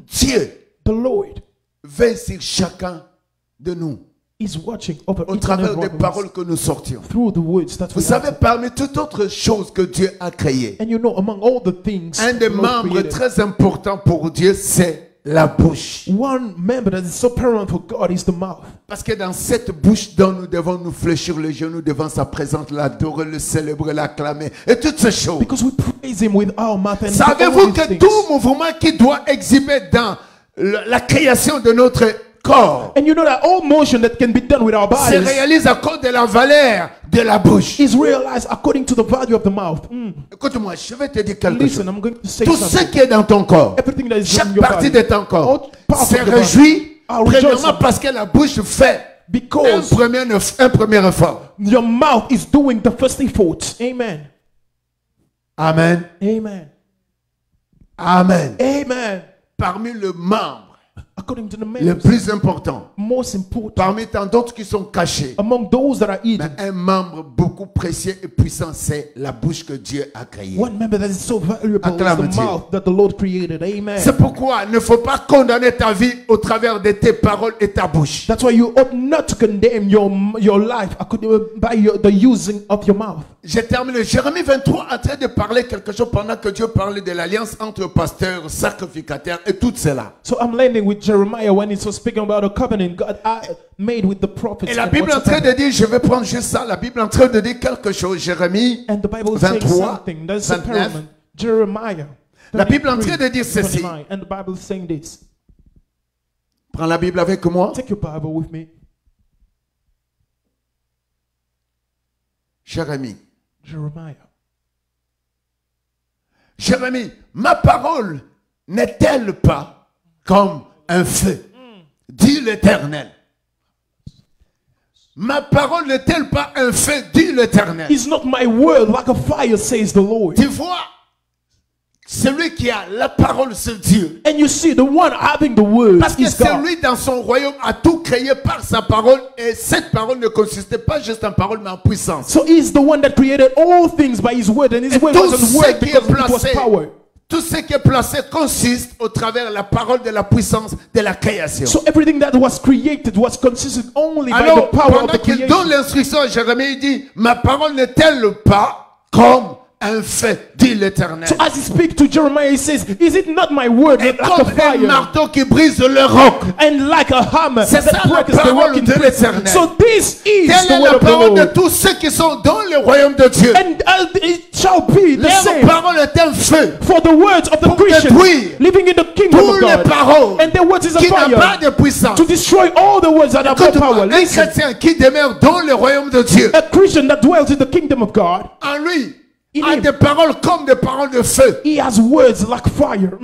Dieu, the Lord, veille sur chacun de nous is watching over au each and travers every des one of us paroles que nous sortions. through the words that Vous we savez, utter. parmi toutes autres choses que Dieu a créées, And you know, among all the things un des the Lord membres created, très importants pour Dieu, c'est la bouche. one member that is so paramount for God is the mouth. Parce que dans cette bouche dont nous devons nous fléchir le genou devant sa présence, l'adorer, le célébrer, l'acclamer et toutes ces choses. Because we praise him with our mouth and do Savez-vous all these que things. tout mouvement qui doit exhiber dans la création de notre corps And you know that all motion that can be done with our se bodies réalise à cause de la valeur de la bouche. is realized according to the value of the mouth. Écoute-moi, je vais te dire quelque chose. Listen, I'm going to say Tout ce something. qui est dans ton corps, Everything that is in chaque your partie body, de ton corps, all parts se of the body réjouit are premièrement rejoicing parce que la bouche fait un because premier effort. your mouth is doing the first effort. Amen. Amen. Amen. Amen. Amen. Parmi les membres According to the les members, plus importants, most important parmi tant d'autres qui sont cachés, among those that are mais eating, un membre beaucoup précieux et puissant, c'est la bouche que Dieu a créée. one member that is so valuable Acclame is the Dieu. mouth that the Lord created. Amen. C'est pourquoi il ne faut pas condamner ta vie au travers de tes paroles et ta bouche. That's why you ought not to condemn your life by the using of your mouth. J'ai terminé. Jérémie 23 en train de parler quelque chose pendant que Dieu parlait de l'alliance entre pasteurs, sacrificateurs et tout cela. So I'm landing with Jeremiah when he was speaking about a covenant God made with the prophets. Et la and Bible est en what's train de happened. dire, je vais prendre juste ça, la Bible est en train de dire quelque chose. Jérémie And the Bible is saying 23, something. That's a 29. paramount. Jeremiah. La Bible est en train 23, de dire ceci. 29. And the Bible is saying this. Prends la Bible avec moi. Take your Bible with me. Jérémie. Jeremiah. Jérémie, ma parole n'est-elle pas comme un feu? Dit l'Éternel. Ma parole n'est-elle pas un feu? Dit l'Éternel. Is not my word like a fire, says the Lord. Tu vois, celui qui a la parole, c'est Dieu. And you see, the one having the word Parce que is God. celui dans son royaume a tout créé par sa parole. Et cette parole ne consistait pas juste en parole, mais en puissance. So he's the one that created all things by his word, and his Et word tout wasn't ce word qui est because it was placé, power. tout ce qui est placé consiste au travers de la parole de la puissance de la création. So everything that was created was consisted only by Alors, the power of pendant the qu'il donne creation. l'instruction à Jérémie, il dit, ma parole n'est-elle pas comme un feu, dit l'Éternel. So as he speaks to Jeremiah, he says, is it not my word Et like a comme un fire marteau qui brise le roc. and like a hammer C'est ça that la breaks the parole rock in de pieces? l'Éternel. So this is Telle the est word la of the parole de Lord. tous ceux qui sont dans le royaume de Dieu. And it shall be the Leur same parole est un feu for the words of the pour Christians détruire living in the kingdom toutes of les God. paroles And their words is a qui n'ont pas fire de puissance. to destroy all the words that have no Écoute-moi, power. un Listen, chrétien qui demeure dans le royaume de Dieu, a Christian that dwells in the kingdom of God, en lui, In a him. des paroles comme des paroles de feu. he has words like fire.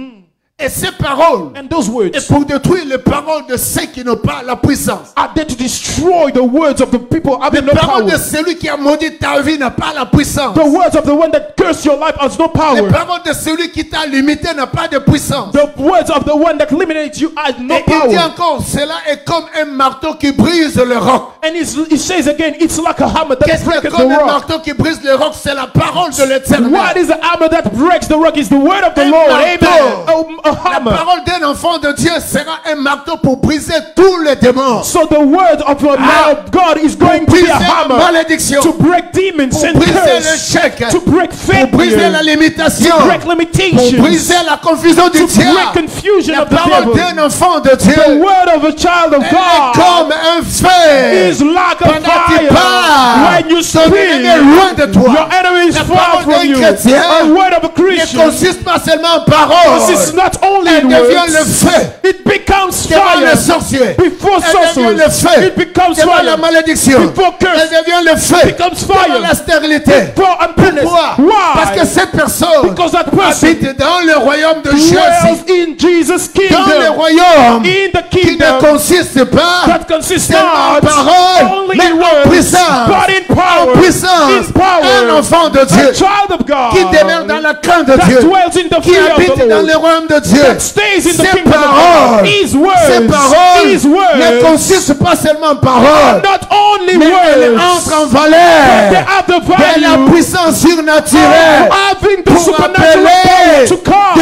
Et ces paroles, And those et words pour détruire les paroles de ceux qui n'ont pas la puissance. are there to destroy the words of the people having Les no paroles de power. celui qui a maudit ta vie n'a pas la puissance. The words of the one that cursed your life has no Les power. paroles de celui qui t'a limité n'a pas de puissance. The words of the one that eliminates you has no Et il dit power. encore, cela est comme un marteau qui brise le roc. And he says again, it's like a hammer that Qu'est-ce que breaks the comme un rock. marteau qui brise le roc? C'est la parole de l'Éternel. What is the hammer that breaks the rock? Is the word of the Un Lord. marteau. Amen. A La hammer. parole d'un enfant de Dieu sera un marteau pour briser tous les démons. So the word of the man of God is going to be Briser a la hammer malédiction. to break demons Pour and briser curse, l'échec. to break Pour briser la failure, limitation. to break Pour limitations, briser la confusion du to break diable. confusion La of the parole devil. d'un enfant de The Dieu word of a child of est God comme un feu. is like a Pendant que tu fire. parles, When you ton ennemi est speak, loin de toi. your enemy is La far parole from d'un you. chrétien A word of a ne Christian consiste pas seulement en paroles. this is not only Elle in devient le words, feu it becomes devant les fire sorciers. before Elle devient le sorcery. feu It becomes devant la fire malédiction. before Elle curse. devient le feu becomes devant fire la stérilité. before uncleanness. Pourquoi? Parce que Why? cette personne Because that person habite dans le royaume de Jésus. dwells in Jesus' Dans le kingdom, royaume in the qui ne kingdom consiste pas that consists seulement en not parole, only mais in en words, puissance. but in power. En puissance. In power. Un enfant de Dieu A child of God qui demeure dans la crainte de that Dieu, dwells in the qui fear of habite the dans Lord, le royaume de Dieu. that stays in the Ces kingdom of paroles, God. His ces words, paroles His ne words, consistent pas seulement en paroles, not only mais elles words, entrent en they valeur have the de la value puissance of surnaturelle having the pour supernatural power appeler to des call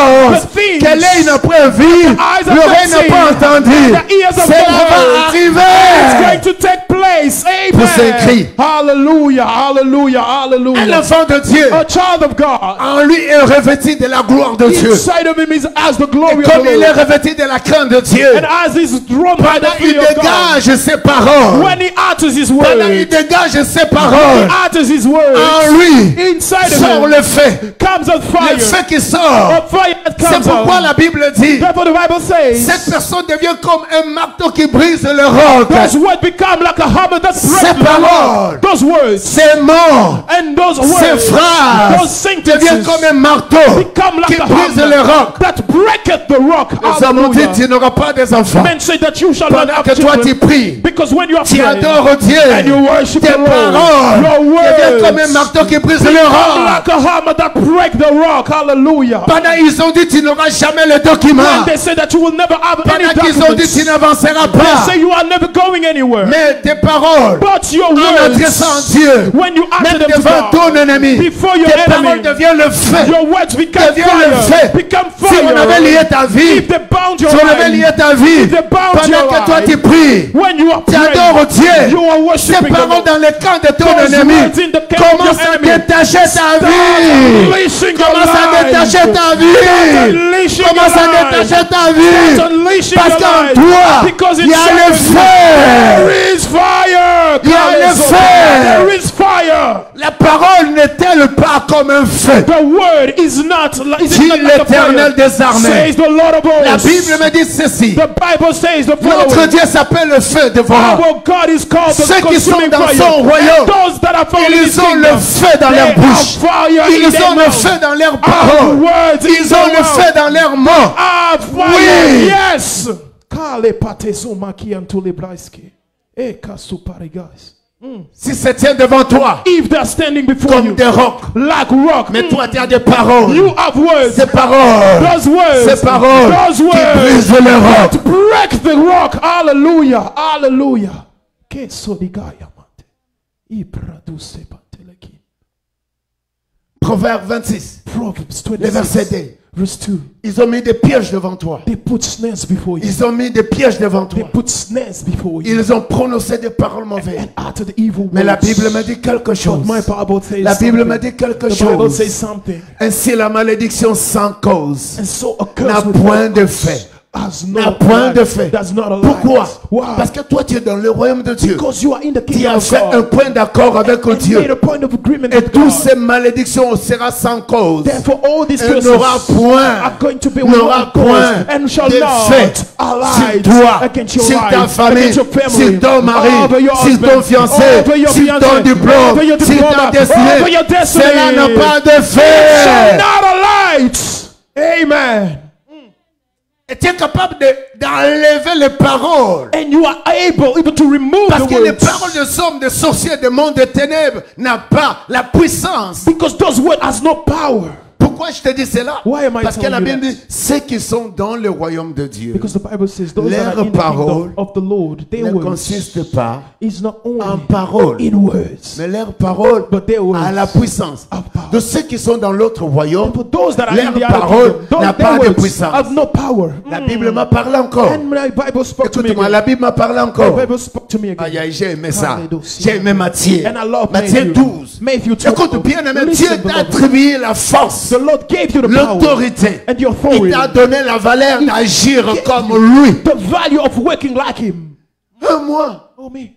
choses the things que l'œil n'a pas vu, eyes have l'oreille not n'a seen, pas entendu. the ears have Cela not va heard. arriver. going to take place. Pour ses cris. Amen. Hallelujah, hallelujah, Un hallelujah. enfant de Dieu, A child of God. en lui est revêtu de la gloire de Dieu. Inside of him is as the Et glory of comme the il est Lord. revêtu de la crainte de Dieu, And as he's drawn by the pendant il fear of God, dégage ses paroles, when he utters his pendant il word, dégage ses he paroles, utters his word, en lui inside sort of him le feu. comes a Le fire. feu qui sort. A fire that C'est comes pourquoi out. la Bible dit, Therefore the Bible says, cette personne devient comme un marteau qui brise le roc. those words become like a hammer that Ces breaks the paroles, rock. Those words ces mots, and those ces words, phrases those deviennent sentences comme un marteau become qui like a brise le hammer roc. that breaketh the rock. Les hommes ont dit, Hallelujah. tu n'auras pas des enfants. Men say that you shall not Pendant have que toi tu children, pries, because when you are tu praying adores Dieu. and you worship Tes the Lord, paroles your deviennent comme un words marteau qui brise le become roc. like a hammer that break the rock. Hallelujah. Pendant ils ont dit, tu n'auras jamais le document. When they say that you will never have any Pendant qu'ils ont dit, documents, tu n'avanceras they pas. say you are never going anywhere. Mais tes paroles, But your en adressant words, Dieu, when you utter même them to devant ton God, ennemi, before your tes paroles enemy, deviennent le feu. your words become Deviens le fire. feu. Become Si on avait lié fire. ta vie, If they bound your si on avait lié life, ta vie, if they bound pendant your que toi life, tu pries, when you are tu adores praying, Dieu, you are tes worshiping the paroles Lord. dans le camp de ton Those ennemi words in the camp of commencent your à enemy. détacher ta Start vie. unleashing your Commence à life. détacher ta Start vie. unleashing Commence your à life. détacher ta vie. Start unleashing Parce your qu'en life. toi, Because il y a le inside of you, feu. there is fire. Il y a le feu. There is fire. La parole n'est-elle pas comme un feu? The word is not, Dit like a l'Éternel fire. des armées. Says the Lord of La hosts. Bible me dit ceci. The Bible says the Notre following. Dieu s'appelle le feu dévorant. Our God is called the Ceux qui sont consuming dans fire. son royaume, And those that are found in his ils ont le kingdom, feu dans they leur have bouche. fire in Ils their ont le mouth. feu dans leurs Have paroles. words in Ils their ont le mouth. feu dans leurs mots. Have fire. Oui. Yes. Kale pateso maki antole braiske. Eka suparigas. Si se tient devant toi If they are standing before comme you des rocs, like rock, mais toi tu as des paroles. you have words. Ces paroles, Those words. ces paroles Those qui words. brisent le roc. To break the rock. Hallelujah. Hallelujah. Ke sodigaya mate. Ibraduse pateleki. Proverbe 26, Proverbs le verset 26, 2. verse 2. Ils ont mis des pièges devant toi. They put snares before you. Ils ont mis des pièges devant They toi. put snares before you. Ils ont prononcé des paroles mauvaises. And uttered evil words. Mais la Bible me dit quelque chose. But my Bible says La Bible me something. dit quelque The Bible says chose. something. Ainsi la malédiction sans cause And so a n'a curse with point de God fait. has N'a no point de life. fait. That's not a life. Pourquoi? Why? Parce que toi tu es dans le royaume de Dieu. Because you are in the Tu kingdom as of fait un God. point d'accord avec And made Dieu. a point of agreement Et with toutes God. ces malédictions seront sans cause. Therefore, all these Et curses n'aura point, are going to be n'aura without cause point and shall d'effet not sur align toi, against your sur ta life, famille, against your family, sur ton mari, over your sur ton husband, fiancé, over your sur fiancé, ton diplôme, over your sur ta diploma, over destinée. your destiny. Cela n'a pas de Shall fait. not alight. Amen. Et tu es capable d'enlever les paroles. And you are able even to remove Parce the que les words. paroles des hommes, des sorciers, des mondes des ténèbres n'ont pas la puissance. Because those words has no power. Pourquoi je te dis cela? Why am I Parce que telling la you Bible that? dit, ceux qui sont dans le royaume de Dieu Because the Bible says those that are leurs in the paroles kingdom of the Lord, their ne words consistent pas is not en only paroles, in words, mais leurs paroles but their words à la puissance. have power. De ceux qui sont dans l'autre royaume, For those that are leurs in the paroles other kingdom, n'a their pas de words puissance. have no power. La Bible m'a parlé encore. And my Bible spoke to me Écoute-moi, again. la Bible m'a parlé The encore. Bible spoke to me again. Aïe, aïe, j'ai aimé ça. Hallelujah. J'ai aimé Matthieu. And I love Matthieu Matthew. 12. Matthew 12. Écoute bien, aimé, Listen, Dieu t'a beloved. attribué la force, The Lord gave you the power l'autorité. and the Il authority, t'a donné la valeur d'agir comme lui. the value of working like Him. Moi, Oh me,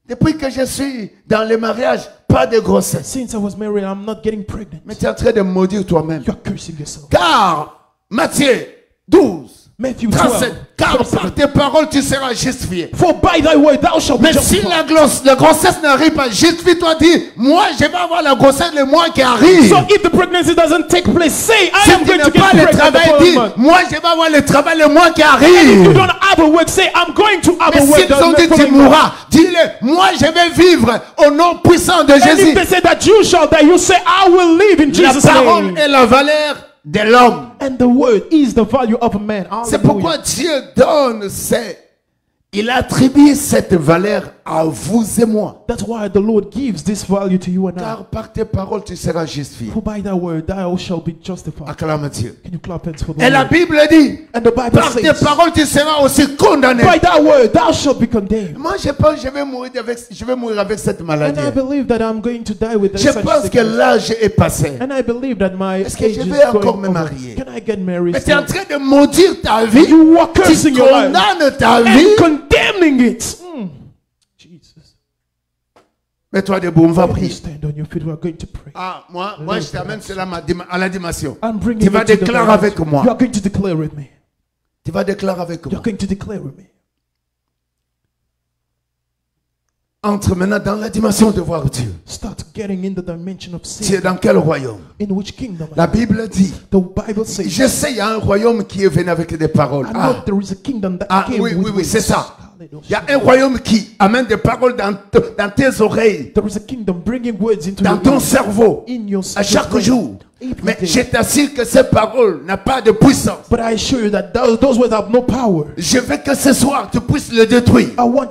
depuis que je suis dans le mariage, pas de grossesse. since I was married, I'm not getting pregnant. Mais tu es en train de maudire toi-même. You're cursing yourself. Car, Matthieu 12, Matthew 37, 12. car par tes paroles tu seras justifié. For by thy word thou shalt be Mais si justified. la grossesse n'arrive pas, justifie-toi, dis, moi je vais avoir la grossesse le mois qui arrive. So if the pregnancy doesn't take place, say, I Si am tu going n'as to get pas le pregnant the travail, following dis, month. moi je vais avoir le travail le mois qui If you arrive. don't have a work, say, I'm going to have Mais a work s'ils ont dit the tu following month. mourras, dis-le, moi je vais vivre au nom puissant de And if Jésus. they say that you shall die, you say, I will live in La Jesus' parole name. est la valeur de l'homme. And the word is the value of a man. C'est Hallelujah. pourquoi Dieu donne il attribue cette valeur à vous et moi. That's why the Lord gives this value to you and I. Car par tes paroles, tu seras justifié. For by thy word thou shalt be justified. Acclame Dieu. Can you clap hands for the Et la Lord? Bible dit, And the Bible par tes says, paroles, tu seras aussi condamné. by thy word thou shalt be condemned. Moi, je pense que je vais mourir avec cette And maladie. I believe that I'm going to die with Je such pense que sickness. l'âge est passé. And I believe that my Est-ce que age je is vais encore going me over. marier? Can I get married? Mais tu es en still? train de maudire ta vie. You are Tu cursing your life condamnes ta vie. and condemning it. Jesus. Mets-toi debout, on va When you prier. stand on your feet, we are going to pray. Ah, moi je t'amène cela à la dimension. I'm bringing Tu vas you to the déclarer Bible. avec moi. You are going to declare with me. Tu vas déclarer avec You moi. are going to declare with me. Entre maintenant dans la dimension de voir Dieu. Start getting in the dimension of Tu es sin. dans quel royaume? In which kingdom? La Bible dit, The Bible says, je sais, il y a un royaume qui est venu avec des paroles. I know there is a kingdom that came Oui, with oui, words. c'est ça. Hallelujah. Il y a un royaume qui amène des paroles dans tes oreilles, There is a kingdom bringing words into dans your ton ears, cerveau, in your à chaque brain. jour. Every Mais day. je t'assure que ces paroles n'ont pas de puissance. But I assure you that those words have no power. Je veux que ce soir, tu puisses le détruire. I want